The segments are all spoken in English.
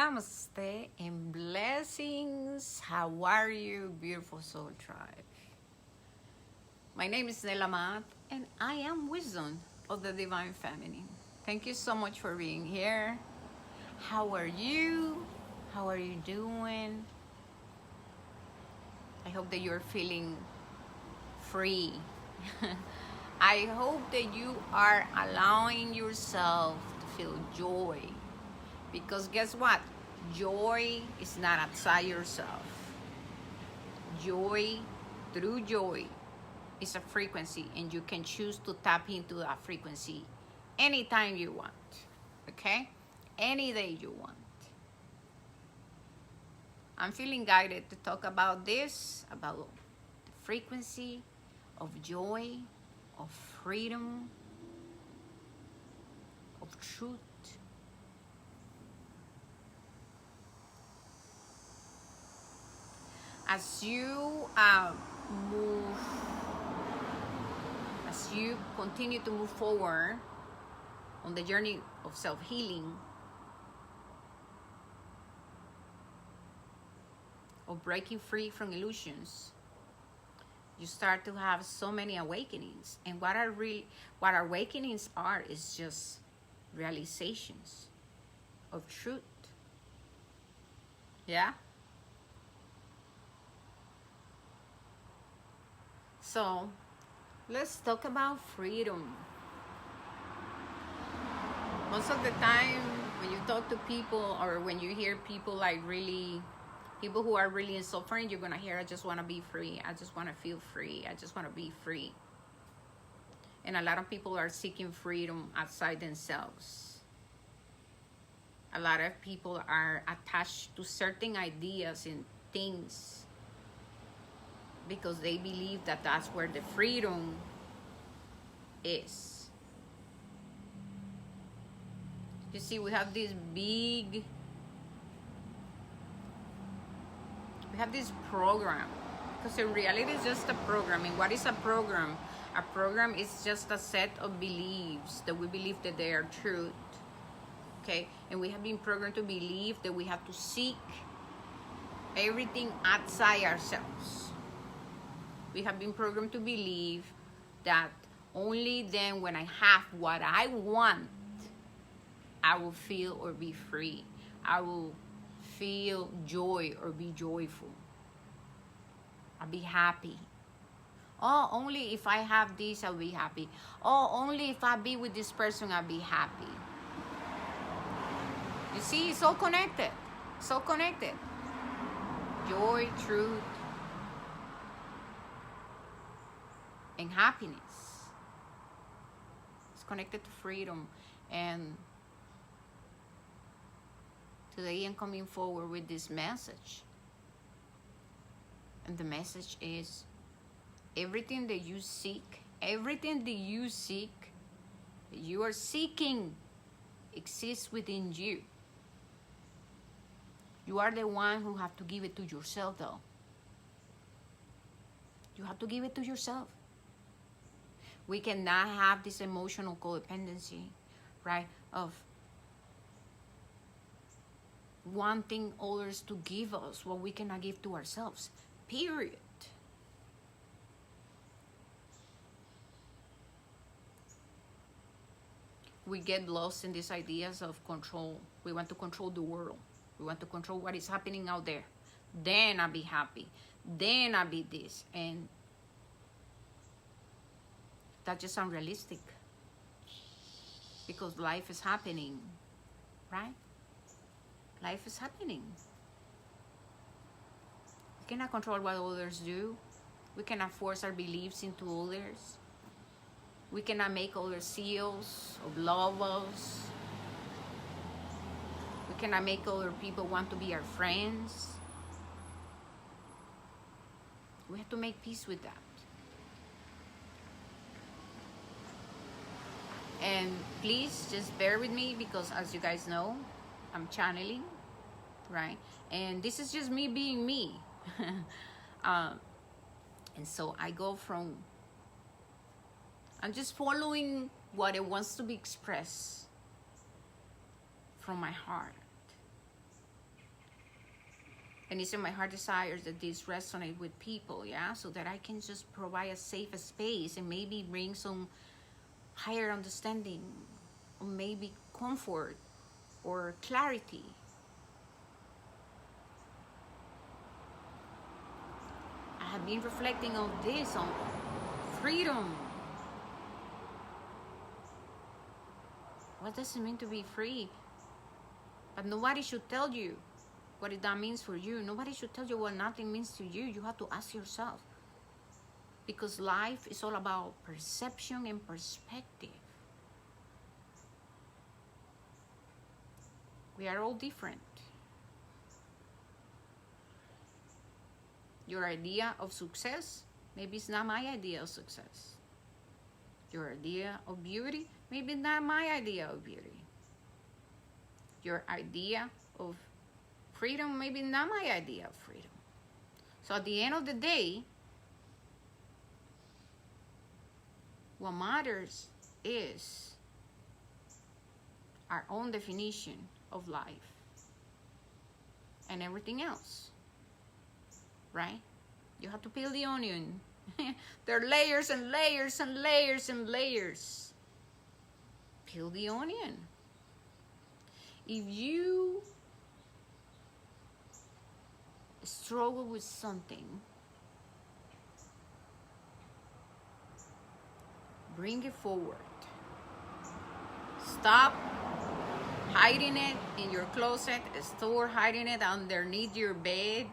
Namaste and blessings. How are you, beautiful soul tribe? My name is Nela and I am Wisdom of the Divine Feminine. Thank you so much for being here. How are you? How are you doing? I hope that you're feeling free. I hope that you are allowing yourself to feel joy. Because guess what? Joy is not outside yourself. True joy, is a frequency, and you can choose to tap into that frequency anytime you want. Okay? Any day you want. I'm feeling guided to talk about this, about the frequency of joy, of freedom, of truth. As you continue to move forward on the journey of self-healing, of breaking free from illusions, you start to have so many awakenings. And what awakenings are is just realizations of truth. Yeah? So, let's talk about freedom. Most of the time, when you talk to people or when you hear people people who are really in suffering, you're gonna hear, I just wanna be free. I just wanna feel free. I just wanna be free. And a lot of people are seeking freedom outside themselves. A lot of people are attached to certain ideas and things because they believe that that's where the freedom is. You see, we have this program, because in reality it's just a program. And what is a program? A program is just a set of beliefs that we believe that they are truth. Okay? And we have been programmed to believe that we have to seek everything outside ourselves. We have been programmed to believe that only then when I have what I want, I will feel or be free. I will feel joy or be joyful. I'll be happy. Oh, only if I have this, I'll be happy. Oh, only if I be with this person, I'll be happy. You see, it's all connected. So connected. Joy, truth, and happiness. It's connected to freedom. And today I'm coming forward with this message. And the message is, everything that you seek, that you are seeking, exists within you. You are the one who have to give it to yourself, though. You have to give it to yourself. We cannot have this emotional codependency, right, of wanting others to give us what we cannot give to ourselves, period. We get lost in these ideas of control. We want to control the world. We want to control what is happening out there. Then I'll be happy. Then I'll be this. And that's just unrealistic. Because life is happening, right? Life is happening. We cannot control what others do. We cannot force our beliefs into others. We cannot make others CEOs or love us. We cannot make other people want to be our friends. We have to make peace with that. And please just bear with me, because as you guys know, I'm channeling, right? And this is just me being me. And so I go from, I'm just following what it wants to be expressed from my heart. And it's in my heart desires that this resonate with people, yeah, so that I can just provide a safe space and maybe bring some higher understanding, or maybe comfort or clarity. I have been reflecting on this, on freedom. What does it mean to be free? But nobody should tell you what that means for you. Nobody should tell you what nothing means to you. You have to ask yourself. Because life is all about perception and perspective. We are all different. Your idea of success, maybe it's not my idea of success. Your idea of beauty, maybe it's not my idea of beauty. Your idea of freedom, maybe not my idea of freedom. So at the end of the day, what matters is our own definition of life and everything else, right? You have to peel the onion. There are layers and layers and layers and layers. Peel the onion. If you struggle with something, bring it forward. Stop hiding it in your closet. Stop hiding it underneath your bed.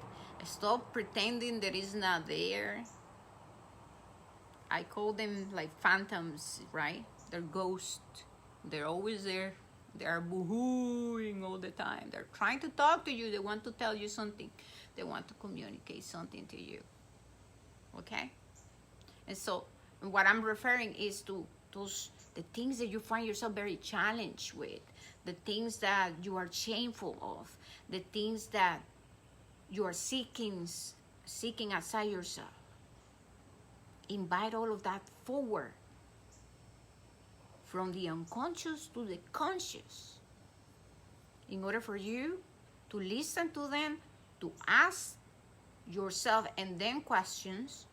Stop pretending that it's not there. I call them like phantoms, right? They're ghosts. They're always there. They are boo-hooing all the time. They're trying to talk to you. They want to tell you something. They want to communicate something to you. Okay? And so what I'm referring is to the things that you find yourself very challenged with, the things that you are shameful of, the things that you are seeking outside yourself. Invite all of that forward, from the unconscious to the conscious, in order for you to listen to them, to ask yourself and then questions,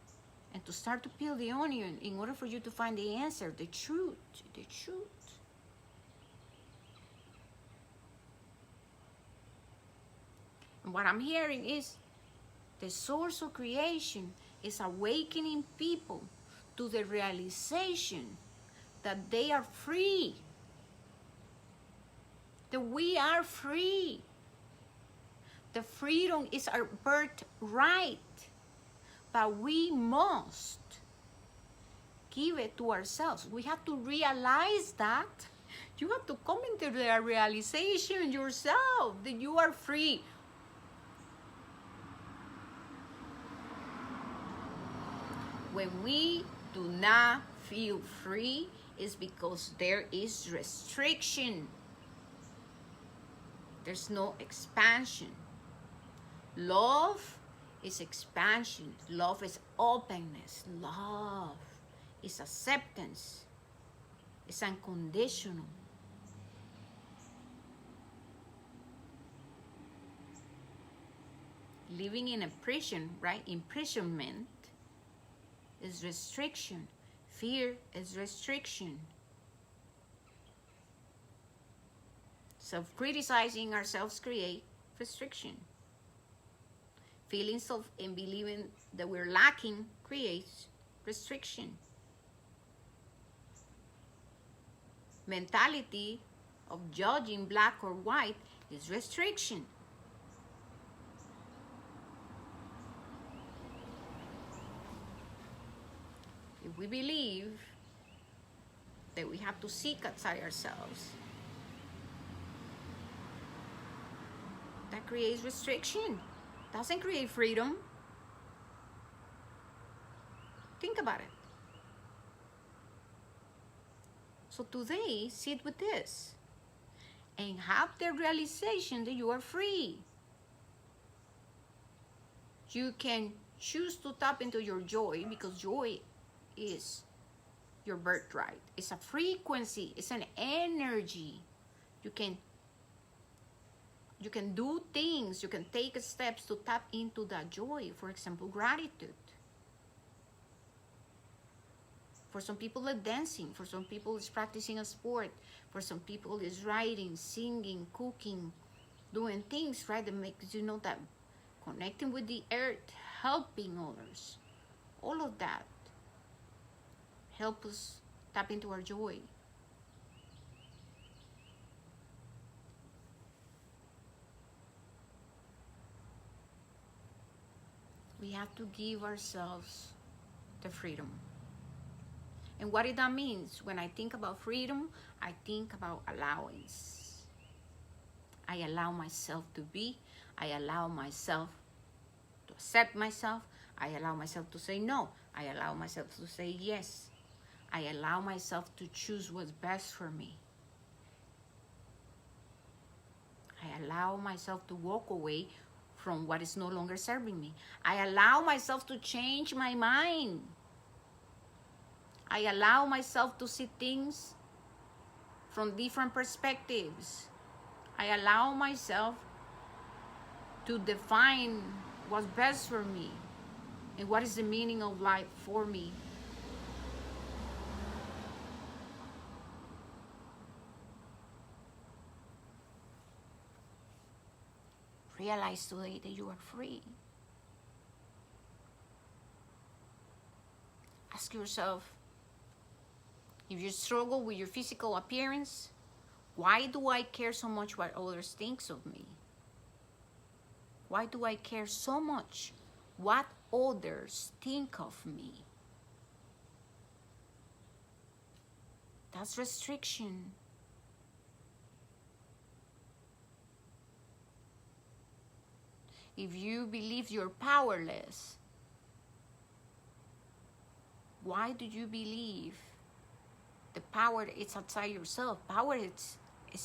and to start to peel the onion in order for you to find the answer, the truth, the truth. And what I'm hearing is the source of creation is awakening people to the realization that they are free, that we are free. The freedom is our birthright, but we must give it to ourselves. We have to realize that. You have to come into the realization yourself that you are free. When we do not feel free, it's because there is restriction. There's no expansion. Love is expansion. Love is openness. Love is acceptance. It's unconditional. Living in a prison, right? Imprisonment is restriction. Fear is restriction. Self-criticizing ourselves create restriction. Feelings of and believing that we're lacking creates restriction. Mentality of judging black or white is restriction. If we believe that we have to seek outside ourselves, that creates restriction. Doesn't create freedom. Think about it. So today, sit with this and have the realization that you are free. You can choose to tap into your joy, because joy is your birthright. It's a frequency. It's an energy. You can do things, you can take steps to tap into that joy. For example, gratitude. For some people it's dancing, for some people it's practicing a sport, for some people it's writing, singing, cooking, doing things, right, that makes you know that connecting with the earth, helping others, all of that help us tap into our joy. We have to give ourselves the freedom. And what that means, when I think about freedom, I think about allowance. I allow myself to be. I allow myself to accept myself. I allow myself to say no. I allow myself to say yes. I allow myself to choose what's best for me. I allow myself to walk away from what is no longer serving me. I allow myself to change my mind. I allow myself to see things from different perspectives. I allow myself to define what's best for me and what is the meaning of life for me. Realize today that you are free. Ask yourself, if you struggle with your physical appearance, why do I care so much what others think of me? Why do I care so much what others think of me? That's restriction. If you believe you're powerless, why do you believe the power is outside yourself? Power is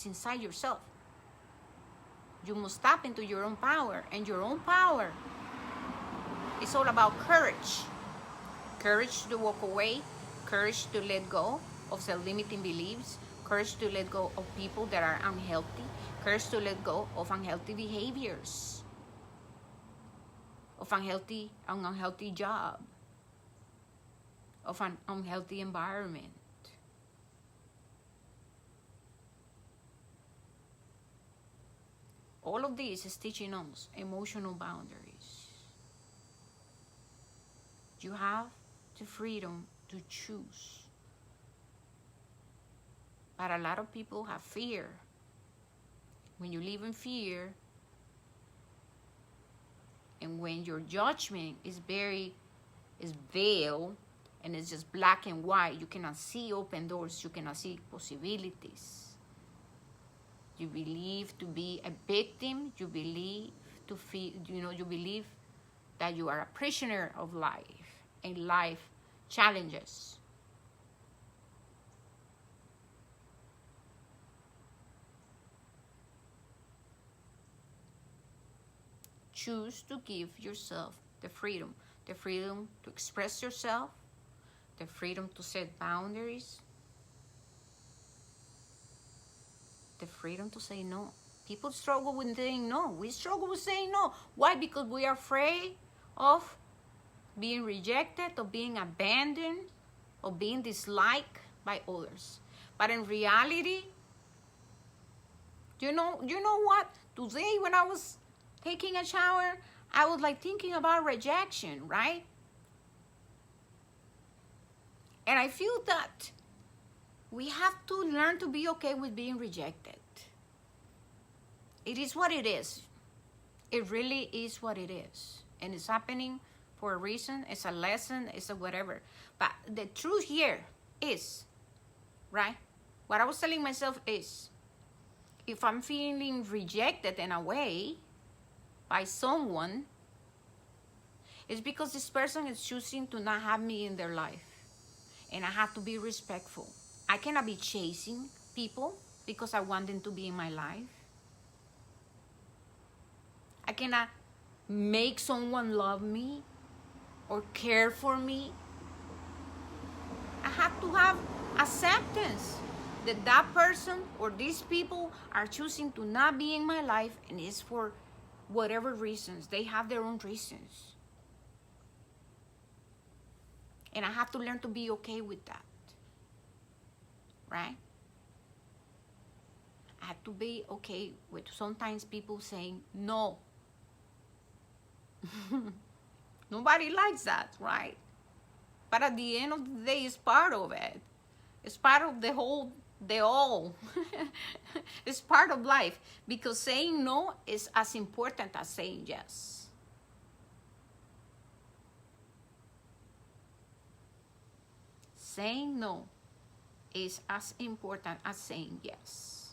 inside yourself. You must tap into your own power, and your own power is all about courage. Courage to walk away, courage to let go of self-limiting beliefs, courage to let go of people that are unhealthy, courage to let go of unhealthy behaviors, of an unhealthy job, of an unhealthy environment. All of this is teaching us emotional boundaries. You have the freedom to choose. But a lot of people have fear. When you live in fear, and when your judgment is veiled, and it's just black and white, you cannot see open doors, you cannot see possibilities. You believe to be a victim, you believe to feel, you believe that you are a prisoner of life and life challenges. Choose to give yourself the freedom to express yourself, the freedom to set boundaries, the freedom to say no. People struggle with saying no. We struggle with saying no. Why? Because we are afraid of being rejected, of being abandoned, of being disliked by others. But in reality, you know what? Today when I was taking a shower, I was like thinking about rejection, right? And I feel that we have to learn to be okay with being rejected. It is what it is. It really is what it is. And it's happening for a reason. It's a lesson. It's a whatever. But the truth here is, right? What I was telling myself is, if I'm feeling rejected in a way by someone, it's because this person is choosing to not have me in their life. And I have to be respectful. I cannot be chasing people because I want them to be in my life. I cannot make someone love me or care for me. I have to have acceptance. that that person or these people are choosing to not be in my life, and it's for whatever reasons. They have their own reasons. And I have to learn to be okay with that. Right? I have to be okay with sometimes people saying no. Nobody likes that, right? But at the end of the day, it's part of it. It's part of the whole, the all. It's part of life, because saying no is as important as saying yes. Saying no is as important as saying yes.